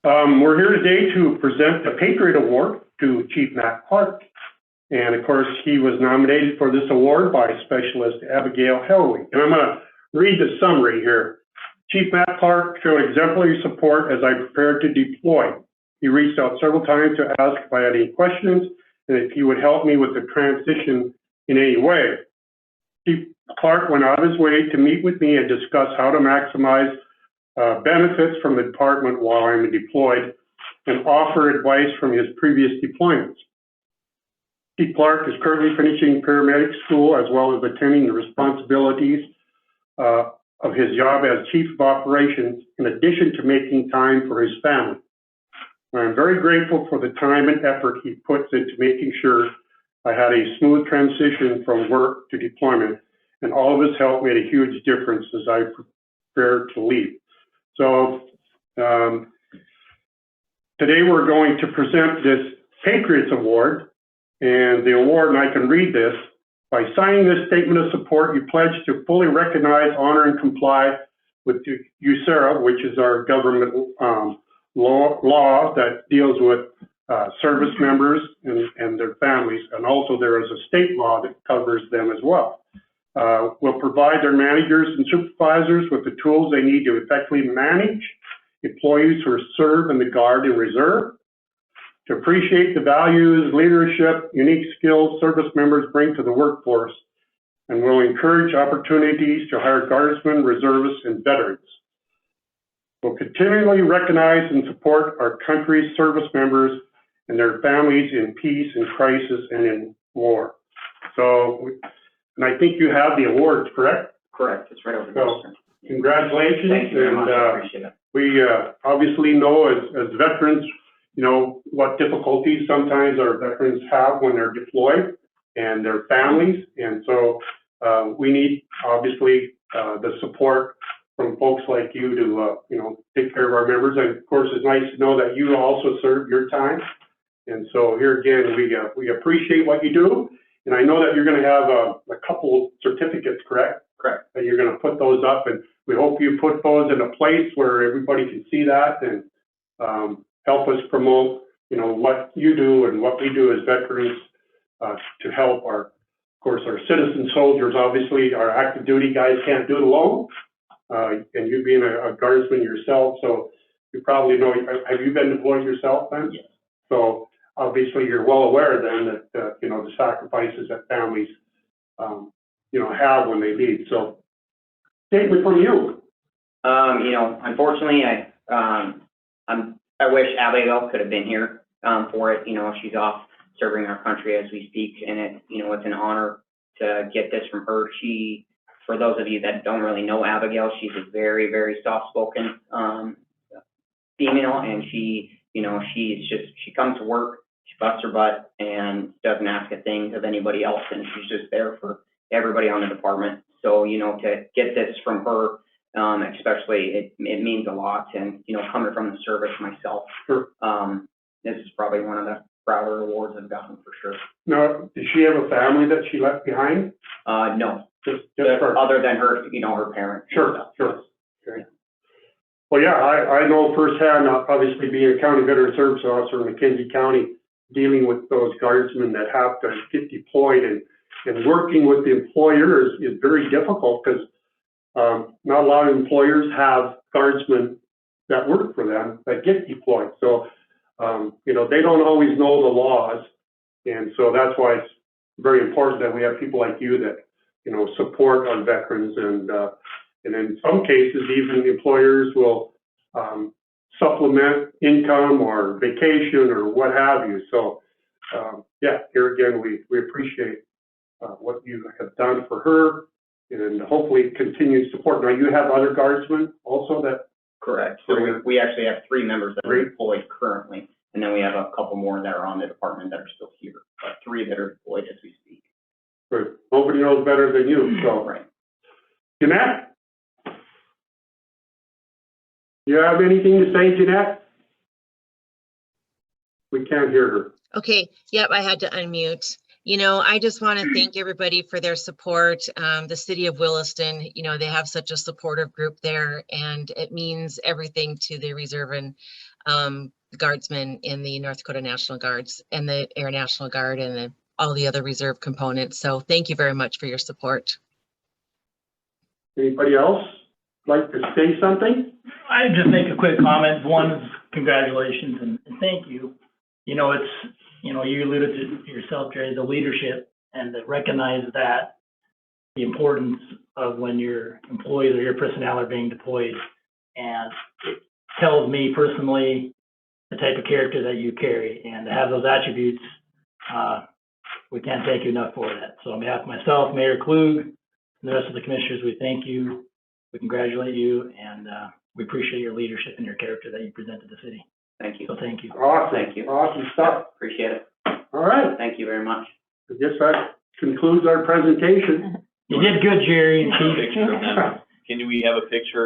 We're here today to present the Patriot Award to Chief Matt Clark. And of course, he was nominated for this award by Specialist Abigail Helwig. And I'm going to read the summary here. Chief Matt Clark showed exemplary support as I prepared to deploy. He reached out several times to ask if I had any questions and if he would help me with the transition in any way. Chief Clark went out of his way to meet with me and discuss how to maximize benefits from the department while I'm deployed and offer advice from his previous deployments. Chief Clark is currently finishing paramedic school as well as attending the responsibilities of his job as Chief of Operations, in addition to making time for his family. I'm very grateful for the time and effort he puts into making sure I had a smooth transition from work to deployment, and all of his help made a huge difference as I prepared to leave. So today we're going to present this Patriots Award, and the award, and I can read this: by signing this statement of support, you pledge to fully recognize, honor, and comply with the USERRA, which is our government law that deals with service members and their families, and also there is a state law that covers them as well. Will provide their managers and supervisors with the tools they need to effectively manage employees who serve in the Guard and Reserve, to appreciate the values, leadership, unique skills service members bring to the workforce, and will encourage opportunities to hire Guardsmen, reservists, and veterans. Will continually recognize and support our country's service members and their families in peace, in crisis, and in war. So, and I think you have the awards, correct? Correct, it's right over there. So, congratulations. Thank you very much, I appreciate it. We obviously know as veterans, you know, what difficulties sometimes our veterans have when they're deployed and their families. And so we need, obviously, the support from folks like you to, you know, take care of our members. And of course, it's nice to know that you also serve your time. And so here again, we appreciate what you do. And I know that you're going to have a couple certificates, correct? Correct. And you're going to put those up, and we hope you put those in a place where everybody can see that and help us promote, you know, what you do and what we do as veterans to help our, of course, our citizen soldiers. Obviously, our active duty guys can't do it alone. And you being a Guardsman yourself, so you probably know, have you been deployed yourself then? Yes. So obviously you're well aware then that, you know, the sacrifices that families, you know, have when they leave. So statement from you. You know, unfortunately, I wish Abigail could have been here for it. You know, she's off serving our country as we speak, and you know, it's an honor to get this from her. She, for those of you that don't really know Abigail, she's a very, very soft-spoken female, and she, you know, she comes to work, she busts her butt, and doesn't ask a thing of anybody else, and she's just there for everybody on the department. So, you know, to get this from her, especially, it means a lot. And, you know, coming from the service myself, Sure. This is probably one of the prouder awards I've gotten for sure. Now, did she have a family that she left behind? No. Just her. Other than her, you know, her parents. Sure, sure. Okay. Well, yeah, I know firsthand, obviously being a county veteran service officer in McKenzie County, dealing with those Guardsmen that have to get deployed, and working with the employer is very difficult because not a lot of employers have Guardsmen that work for them that get deployed. So, you know, they don't always know the laws. And so that's why it's very important that we have people like you that, you know, support our veterans. And in some cases, even employers will supplement income or vacation or what have you. So, yeah, here again, we appreciate what you have done for her, and hopefully continued support. Now, you have other Guardsmen also that? Correct. So we actually have 3 members that are deployed currently, and then we have a couple more that are on the department that are still here, but 3 that are deployed as we speak. Good. Nobody knows better than you, so. Right. Jeanette? You have anything to say, Jeanette? We can't hear her. Okay, yep, I had to unmute. I just want to thank everybody for their support. The city of Williston, they have such a supportive group there, and it means everything to the reserve and guardsmen in the North Dakota National Guards and the Air National Guard and all the other reserve components. So thank you very much for your support. Anybody else like to say something? I just make a quick comment. One is congratulations and thank you. It's, you alluded to yourself, Jerry, the leadership, and to recognize that the importance of when your employees or your personnel are being deployed. And it tells me personally the type of character that you carry, and to have those attributes, we can't thank you enough for that. So on behalf of myself, Mayor Klug, and the rest of the commissioners, we thank you, we congratulate you, and we appreciate your leadership and your character that you present to the city. Thank you. So thank you. Awesome. Thank you. Awesome stuff. Appreciate it. All right. Thank you very much. I guess that concludes our presentation. You did good, Jerry and Chief. Can we have a picture